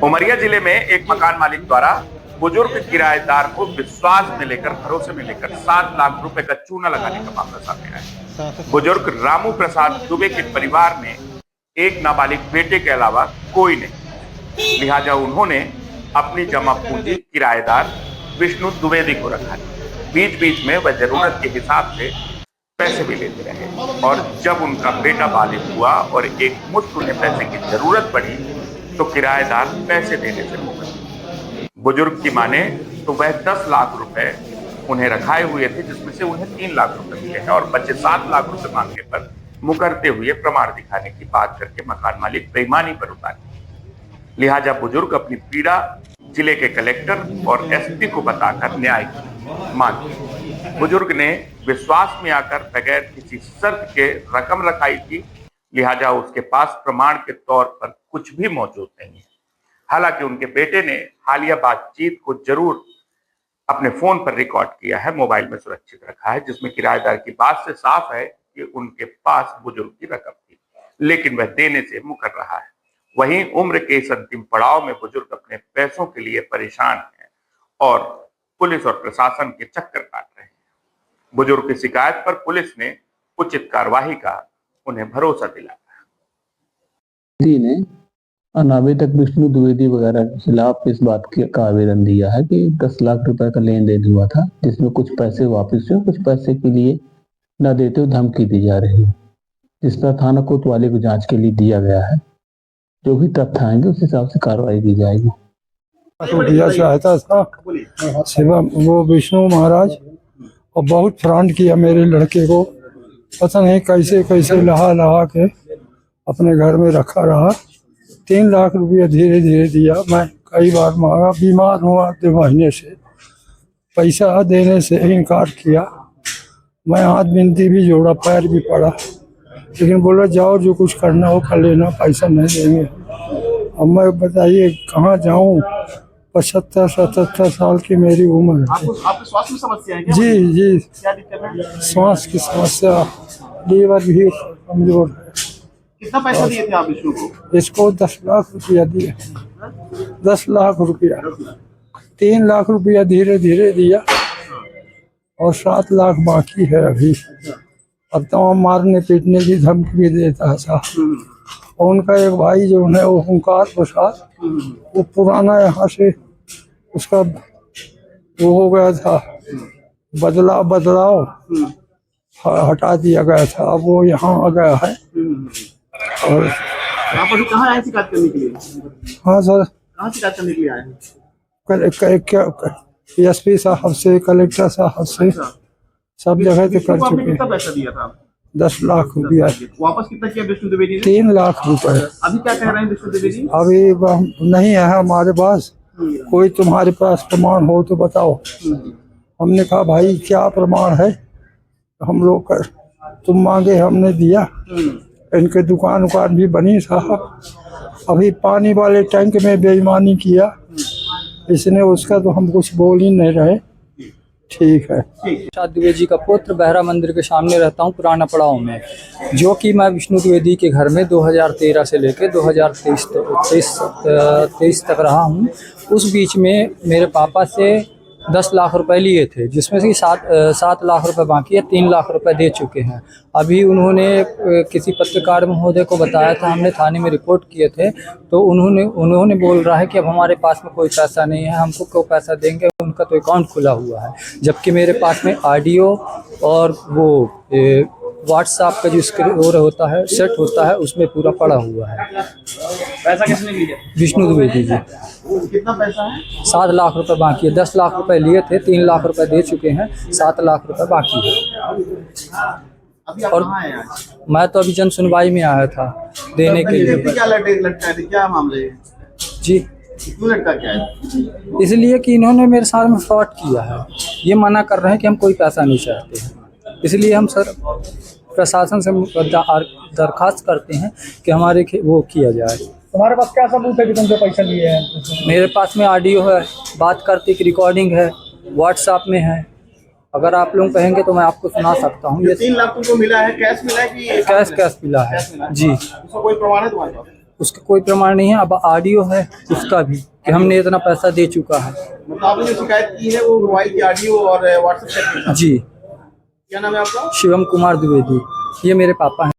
उमरिया जिले में एक मकान मालिक द्वारा बुजुर्ग किराएदार को विश्वास में लेकर, भरोसे में लेकर 7 लाख रुपए का चूना लगाने का मामला सामने आया है। बुजुर्ग रामू प्रसाद दुबे के परिवार में एक नाबालिग बेटे के अलावा कोई नहीं, लिहाजा उन्होंने अपनी जमा पूंजी किराएदार विष्णु द्विवेदी को रखा। बीच बीच में वह जरूरत के हिसाब से पैसे भी लेते रहे और जब उनका बेटा बालिग हुआ और एक मुश्त उन्हें पैसे की जरूरत पड़ी तो किराएदार पैसे देने से मुकर। बुजुर्ग की माने तो वह 10 लाख रुपए उन्हें रखाए हुए थे, जिसमें से उन्हें 3 लाख रुपए मिले हैं और बचे 7 लाख रुपए मांगने पर मुकरते हुए प्रमाण दिखाने की बात करके मकान मालिक बेईमानी पर उतारे। लिहाजा बुजुर्ग अपनी पीड़ा जिले के कलेक्टर और एसपी को बताकर न्याय की मांग की। बुजुर्ग ने विश्वास में आकर बगैर किसी शर्त के रकम रखाई थी, लिहाजा उसके पास प्रमाण के तौर पर कुछ भी मौजूद नहीं है। हालांकि उनके बेटे ने हालिया बातचीत को जरूर अपने फोन पर रिकॉर्ड किया है, मोबाइल में सुरक्षित रखा है, जिसमें किराएदार की बात से साफ है कि उनके पास बुजुर्ग की रकम थी, लेकिन वह देने से मुकर रहा है। वहीं उम्र के इस अंतिम पड़ाव में बुजुर्ग अपने पैसों के लिए परेशान है और पुलिस और प्रशासन के चक्कर काट रहे हैं। बुजुर्ग की शिकायत पर पुलिस ने उचित कार्रवाई का उन्हें भरोसा दिलाया ने अनावेदक विष्णु द्विवेदी वगैरह के खिलाफ इस बात का आवेदन दिया है कि 10 लाख रुपए का लेन देन हुआ था, जिसमें कुछ पैसे वापस हुए, कुछ पैसे के लिए न देते हुए धमकी दी जा रही है, जिस पर थाना कोतवाली को जांच के लिए दिया गया है। जो भी तथ्य आएंगे उस हिसाब से कार्रवाई की जाएगी। तो दिया चाहता था शिवम वो विष्णु महाराज और बहुत फ्रॉड किया मेरे लड़के को, पता नहीं कैसे कैसे लहा के अपने घर में रखा रहा। 3 लाख रुपया धीरे धीरे दिया। मैं कई बार मांगा, बीमार हुआ 2 महीने से, पैसा देने से इनकार किया। मैं हाथ बिनती भी जोड़ा, पैर भी पड़ा, लेकिन बोला जाओ जो कुछ करना हो कर लेना, पैसा नहीं देंगे। अब मैं बताइए कहाँ जाऊँ? 75-77 साल की मेरी उम्र है। आपको स्वास्थ्य में समस्या है क्या? जी क्या दिक्कत है? श्वास की समस्या, लीवर भी कमजोर है। कितना पैसा दिए थे आप विष्णु को? इसको 10 लाख रुपया दिए। 10 लाख रुपया, 3 लाख रुपया धीरे धीरे दिया और 7 लाख बाकी है अभी। अब तो मारने पीटने की धमकी भी देता था। और उनका एक भाई जो है वो ओंकार प्रसाद, वो पुराना यहाँ से उसका वो हो गया था, बदलाव हटा दिया गया था। अब वो यहाँ आ गया है। और आप अभी कहाँ आए शिकायत करने के लिए? हाँ सर, कहाँ शिकायत करने के लिए आए हैं? एसपी साहब से, कलेक्टर साहब से, सब जगह से कर चुके। कितना पैसा दिया था? 10 लाख रुपया। वापस कितना किया विष्णु द्विवेदी ने? 3 लाख रुपए। अभी क्या कह रहे हैं विष्णु द्विवेदी? अभी नहीं है हमारे पास कोई, तुम्हारे पास प्रमाण हो तो बताओ। हमने कहा भाई क्या प्रमाण है? हम लोग तुम मांगे हमने दिया। इनके दुकान भी बनी साहब। अभी पानी वाले टैंक में बेईमानी किया इसने, उसका तो हम कुछ बोल ही नहीं रहे। ठीक है। प्रसाद द्विवेदी का पुत्र बहरा मंदिर के सामने रहता हूँ पुराना पड़ाव में, जो कि मैं विष्णु द्विवेदी के घर में 2013 से लेकर 2023 तक रहा हूँ। उस बीच में मेरे पापा से 10 लाख रुपए लिए थे, जिसमें से 7 लाख रुपए बाकी है। 3 लाख रुपए दे चुके हैं। अभी उन्होंने किसी पत्रकार महोदय को बताया था, हमने थाने में रिपोर्ट किए थे, तो उन्होंने बोल रहा है कि अब हमारे पास में कोई पैसा नहीं है, हमको क्यों पैसा देंगे, उनका तो अकाउंट खुला हुआ है। जबकि मेरे पास में ऑडियो और वो व्हाट्सएप का जो स्क्रीन होता है, सेट होता है, उसमें पूरा पड़ा हुआ है। पैसा किसने लिया? विष्णु द्विवेदी जी। कितना पैसा है? 7 लाख रुपए बाकी है। 10 लाख रुपए लिए थे, 3 लाख रुपए दे चुके हैं, 7 लाख रुपए बाकी है। अभी आप और कहाँ हैं आज? मैं तो अभी जन सुनवाई में आया था देने के लिए। क्या लटका है? क्या मामले है जी? क्यों लटका क्या है? इसलिए कि इन्होंने मेरे साथ में फ्रॉड किया है। ये मना कर रहे हैं कि हम कोई पैसा नहीं चाहते हैं। इसलिए हम सर प्रशासन से दरखास्त करते हैं कि हमारे वो किया जाए। तुम्हारे पास क्या सबूत है कि तुमसे पैसा लिए हैं? मेरे पास में ऑडियो है, बात करते की रिकॉर्डिंग है, व्हाट्सएप में है। अगर आप लोग कहेंगे तो मैं आपको सुना सकता हूँ। ये 3 लाख तुमको मिला है, कैश मिला है कि कैश मिला है जी। उसका कोई प्रमाण है तुम्हारे पास? उसका कोई प्रमाण नहीं है। अब ऑडियो है उसका भी कि हमने इतना पैसा दे चुका है। मतलब आपने जो शिकायत की है वो मोबाइल की ऑडियो और व्हाट्सएप चैट के साथ। जी। क्या नाम है आपका? शिवम कुमार द्विवेदी, ये मेरे पापा हैं।